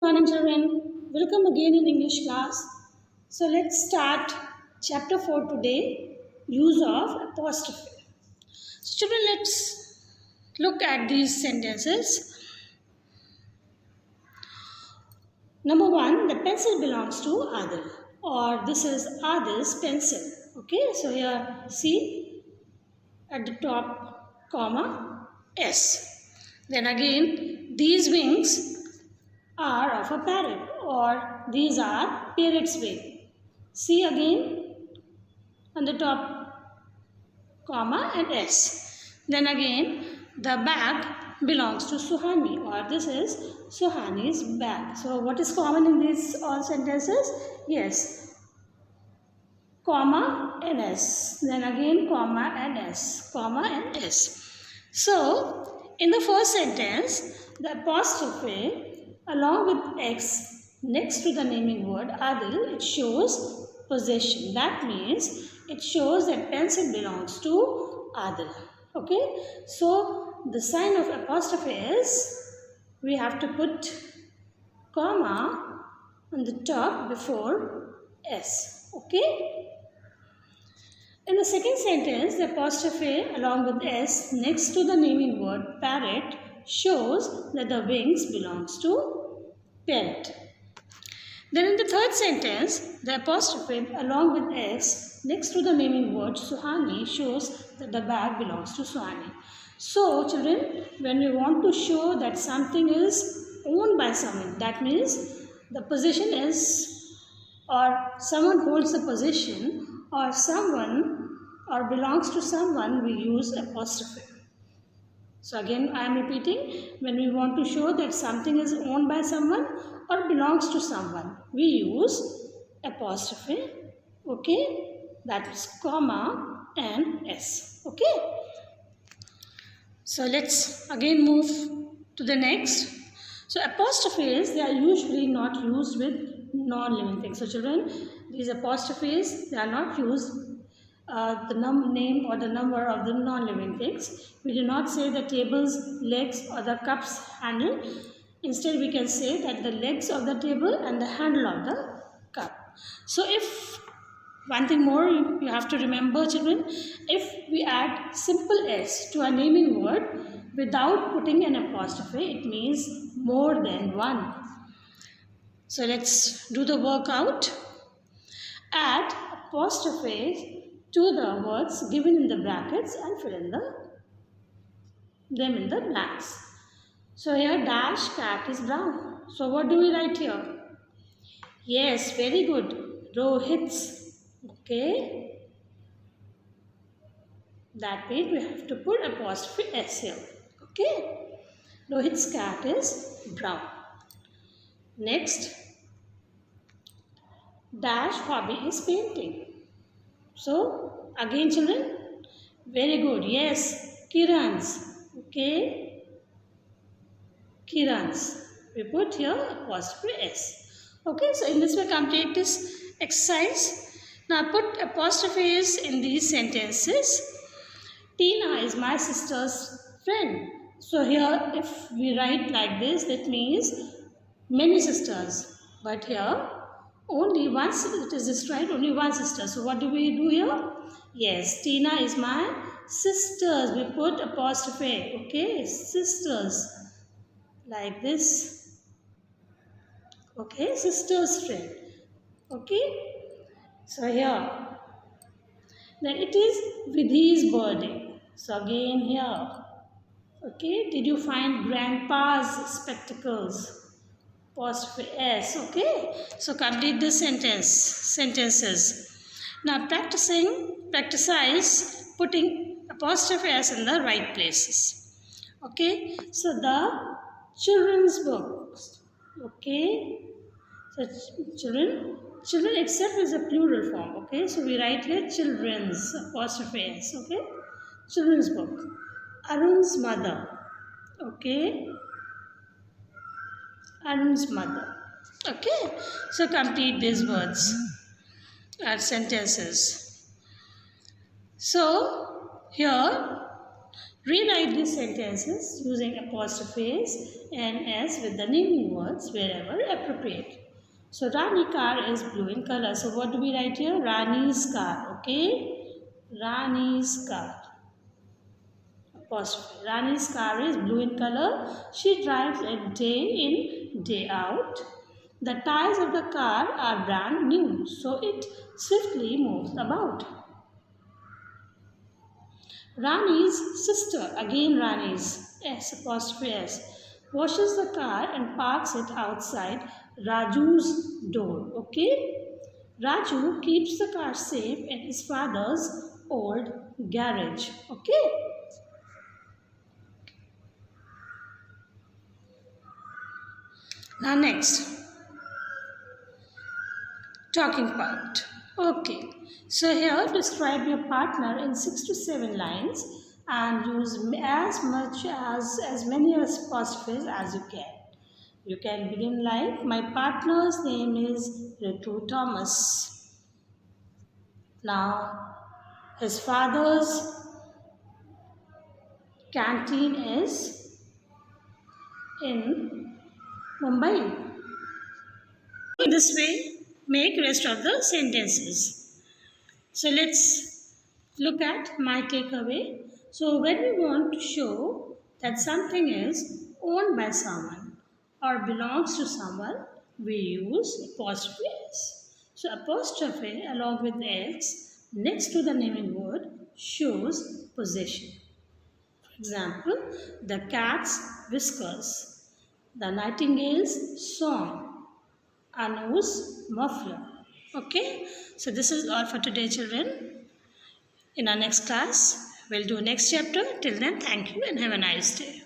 Morning children, welcome again in English class. So let's start chapter 4 today, use of apostrophe. So children, let's look at these sentences. Number 1, the pencil belongs to Adil, or this is Adil's pencil. Okay, so here see at the top comma S. Then again these wings are of a parrot, or these are parrot's wing. See again on the top comma and S. Then again the bag belongs to Suhani, or this is Suhani's bag. So what is common in these all sentences? Yes, comma and S. Then again comma and S, comma and S. So in the first sentence, the apostrophe along with X next to the naming word Adil, it shows possession. That means it shows that pencil belongs to Adil. Okay, so the sign of apostrophe is we have to put comma on the top before S. Okay. In the second sentence, the apostrophe along with S next to the naming word parrot shows that the wings belongs to parrot. Then in the third sentence, the apostrophe along with S next to the naming word Suhani shows that the bag belongs to Suhani. So children, when we want to show that something is owned by someone, that means the possession is, or someone holds the possession, or someone or belongs to someone, we use apostrophe. So again I am repeating, when we want to show that something is owned by someone or belongs to someone, we use apostrophe. Okay, that is comma and S. Okay, so let's again move to the next. So apostrophes, they are usually not used with non-living things. So children, these apostrophes, they are not used the name or the number of the non-living things. We do not say the table's legs or the cup's handle. Instead, we can say that the legs of the table and the handle of the cup. So if one thing more you have to remember, children, if we add simple S to a naming word without putting an apostrophe, it means more than one. So let's do the workout. Add apostrophe to the words given in the brackets and fill in them in the blanks. So here dash cat is brown. So what do we write here? Yes, very good. Rohit's. Okay. That means we have to put apostrophe S here. Okay. Rohit's cat is brown. Next, dash hobby is painting. So again children, very good. Yes, Kiran's. Okay, Kiran's. We put here apostrophe S. Okay, so in this way complete this exercise. Now put apostrophes in these sentences. Tina is my sister's friend. So here if we write like this, that means many sisters. But here only one, it is described only one sister. So what do we do here? Yes, Tina is my sisters. We put apostrophe. Okay, sisters. Like this. Okay, sister's friend. Okay. So here. Then it is Vidhi's birthday. So again here. Okay, did you find grandpa's spectacles? Apostrophe S. Okay, so complete the sentences. Now practice putting apostrophe S in the right places. Okay, so the children's book. Okay, so children itself is a plural form. Okay, so we write here children's apostrophe S. Okay, children's book. Arun's mother. Okay, Arun's mother. Okay, so complete these words and sentences. So here Rewrite these sentences using apostrophes and s with the naming words wherever appropriate. So Rani car is blue in color. So what do we write here? Rani's car. Okay? Rani's car. Apostrophe. Rani's car is blue in color. She drives it day in, day out. The tires of the car are brand new, so it swiftly moves about. Rani's sister, again Rani's, S apostrophe S, washes the car and parks it outside Raju's door. Okay? Raju keeps the car safe in his father's old garage. Okay? Now next, talking part. Okay, so here describe your partner in 6 to 7 lines and use as many apostrophes as you can. You can begin like, my partner's name is Ritu Thomas. Now, his father's canteen is in Mumbai. This way, make rest of the sentences. So let's look at my takeaway. So when we want to show that something is owned by someone or belongs to someone, we use apostrophe s. So apostrophe along with s next to the naming word shows possession. For example, the cat's whiskers, the nightingale's song, Anu's muffler. Okay, so this is all for today, children. In our next class, we'll do next chapter. Till then, thank you and have a nice day.